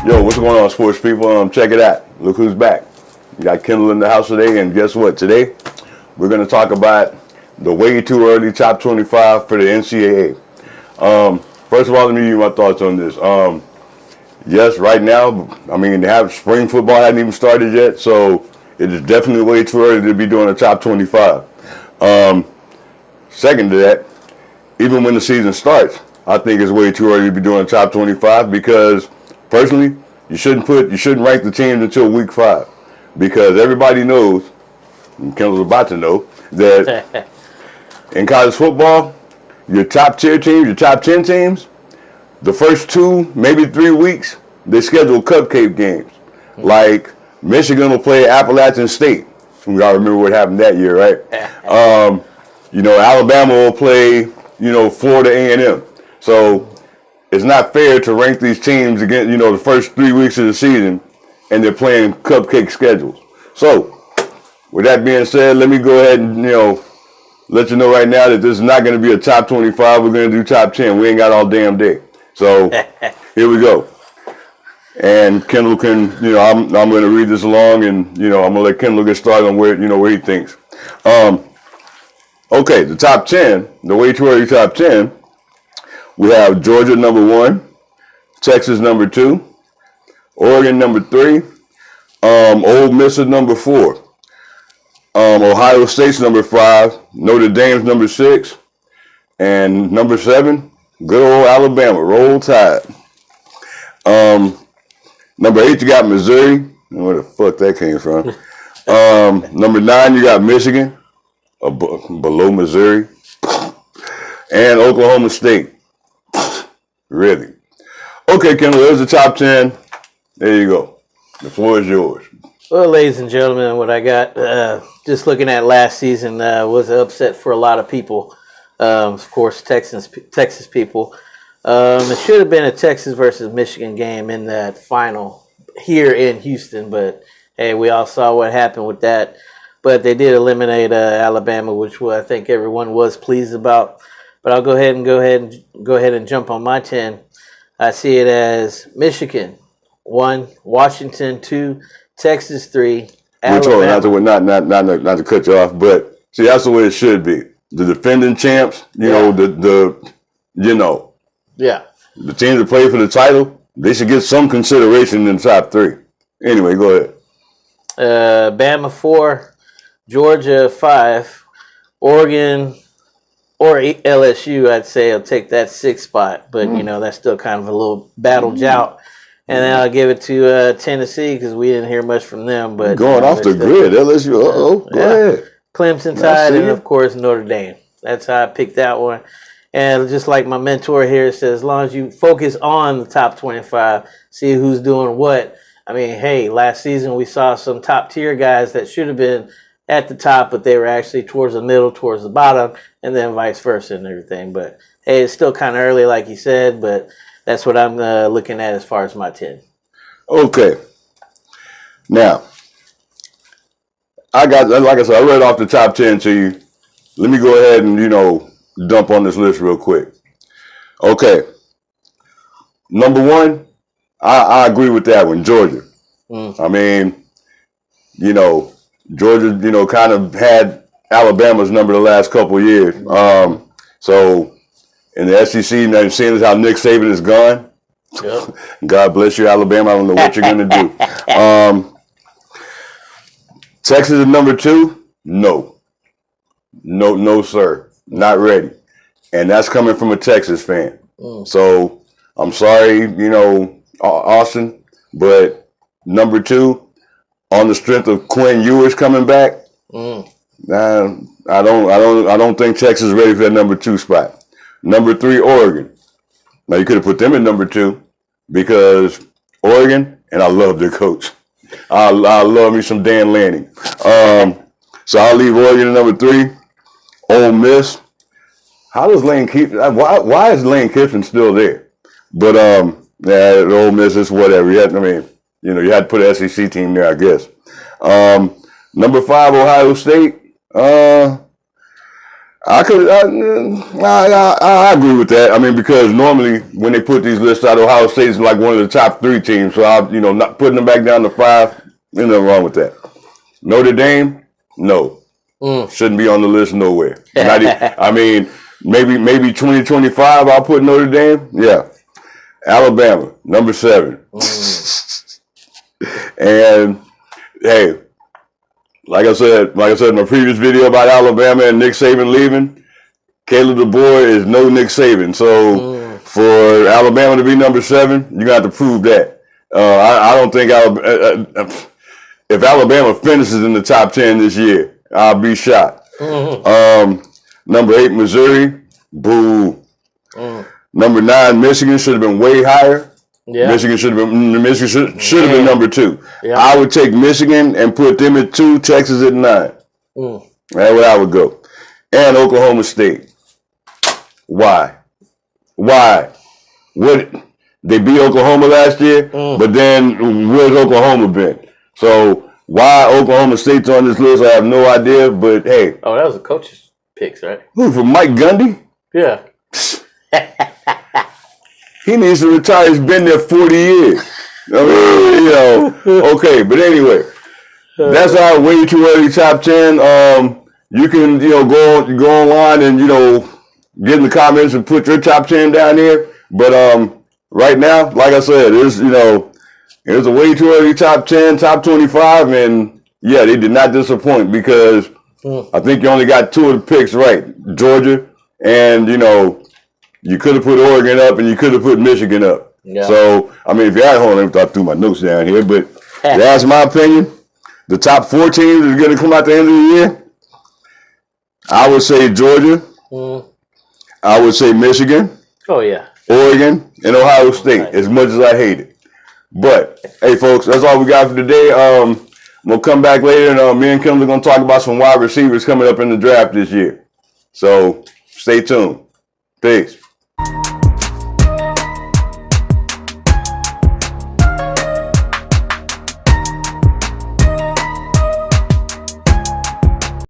Yo, what's going on, sports people? Check it out. Look who's back. We got Kendall in the house today, and guess what? Today, we're going to talk about the way too early top 25 for the NCAA. First of all, let me give you my thoughts on this. Yes, right now, I mean, spring football hadn't even started yet, so it is definitely way too early to be doing a top 25. Second to that, even when the season starts, I think it's way too early to be doing a top 25 because personally, you shouldn't rank the teams until week 5 because everybody knows, and Kendall's about to know, that in college football, your top tier teams, your top 10 teams, the first 2, maybe 3 weeks, they schedule cupcake games. Like Michigan will play Appalachian State. We all remember what happened that year, right? Alabama will play, Florida A&M. So it's not fair to rank these teams against, the first 3 weeks of the season, and they're playing cupcake schedules. So, with that being said, let me go ahead and, let you know right now that this is not going to be a top 25. We're going to do top 10. We ain't got all damn day. So, here we go. And Kendall can, I'm going to read this along, and, I'm going to let Kendall get started on where he thinks. Okay, the top 10, the way too early top 10. We have Georgia number 1, Texas number 2, Oregon number 3, Ole Miss is number 4, Ohio State's number 5, Notre Dame's number 6, and number 7, good old Alabama, Roll Tide. Number 8, you got Missouri. I don't know where the fuck that came from. Number 9, you got Michigan, below Missouri, and Oklahoma State. Really? Okay, Kendall, there's the top 10. There you go. The floor is yours. Well, ladies and gentlemen, what I got, just looking at last season, was an upset for a lot of people. Of course, Texas people. It should have been a Texas versus Michigan game in that final here in Houston, but hey, we all saw what happened with that. But they did eliminate Alabama, which I think everyone was pleased about. But I'll go ahead and jump on my 10. I see it as Michigan 1, Washington 2, Texas 3, Alabama. Not to cut you off, but see that's the way it should be. The defending champs, Yeah. the teams that play for the title, they should get some consideration in the top 3. Anyway, go ahead. Bama 4, Georgia 5, Oregon. Or LSU, I'd say, will take that 6th spot. But, that's still kind of a little battle jout. And then I'll give it to Tennessee because we didn't hear much from them. But going off the grid, LSU, go ahead. Clemson Tide, and, of course, Notre Dame. That's how I picked that one. And just like my mentor here says, as long as you focus on the top 25, see who's doing what. I mean, hey, last season we saw some top-tier guys that should have been at the top, but they were actually towards the middle, towards the bottom, and then vice versa and everything. But hey, it's still kind of early, like you said, but that's what I'm looking at as far as my 10. Okay. Now, like I said, I read off the top 10 to you. Let me go ahead and, dump on this list real quick. Okay. Number 1, I agree with that one, Georgia. I mean, Georgia, kind of had Alabama's number the last couple of years. So in the SEC, now seeing as how Nick Saban is gone, Yep. God bless you, Alabama. I don't know what you're going to do. Texas is number 2? No, sir. Not ready. And that's coming from a Texas fan. So I'm sorry, Austin, but number 2, on the strength of Quinn Ewers coming back, I don't think Texas is ready for that number 2 spot. Number 3, Oregon. Now you could have put them in number 2 because Oregon, and I love their coach. I love me some Dan Lanning. So I'll leave Oregon at number 3. Ole Miss. How does Lane Kiffin? Why is Lane Kiffin still there? But Ole Miss is whatever. You had to put an SEC team there, I guess. Number 5, Ohio State. I agree with that. I mean, because normally when they put these lists out, Ohio State's like one of the top 3 teams. So not putting them back down to 5. There's nothing wrong with that. Notre Dame, no, shouldn't be on the list nowhere. I mean, maybe 2025. I'll put Notre Dame. Yeah, Alabama, number 7. And hey. Like I said in my previous video about Alabama and Nick Saban leaving, Caleb DeBoer is no Nick Saban. So for Alabama to be number 7, you're gonna have to prove that. I don't think if Alabama finishes in the top 10 this year, I'll be shocked. Number 8, Missouri, boo. Number 9, Michigan should have been way higher. Yeah. Michigan should have been number 2. Yeah. I would take Michigan and put them at 2, Texas at 9. That's where I would go. And Oklahoma State. Why? What they beat Oklahoma last year, but then where's Oklahoma been? So why Oklahoma State's on this list, I have no idea. But hey, that was a coach's picks, right? Who, for Mike Gundy? Yeah. He needs to retire. He's been there 40 years. I mean, okay. But anyway, that's our way too early top 10. You can, go online and, get in the comments and put your top 10 down here. But right now, like I said, it was a way too early top 10, top 25. And yeah, they did not disappoint because I think you only got 2 of the picks right. Georgia and, you could have put Oregon up and you could have put Michigan up. Yeah. So, I mean, if you're at home, I threw my notes down here, but that's my opinion. The top 4 teams that are going to come out the end of the year, I would say Georgia. I would say Michigan. Oh, yeah. Oregon and Ohio State, as much as I hate it. But, hey, folks, that's all we got for today. We'll come back later, and me and Kim are going to talk about some wide receivers coming up in the draft this year. So, stay tuned. Peace.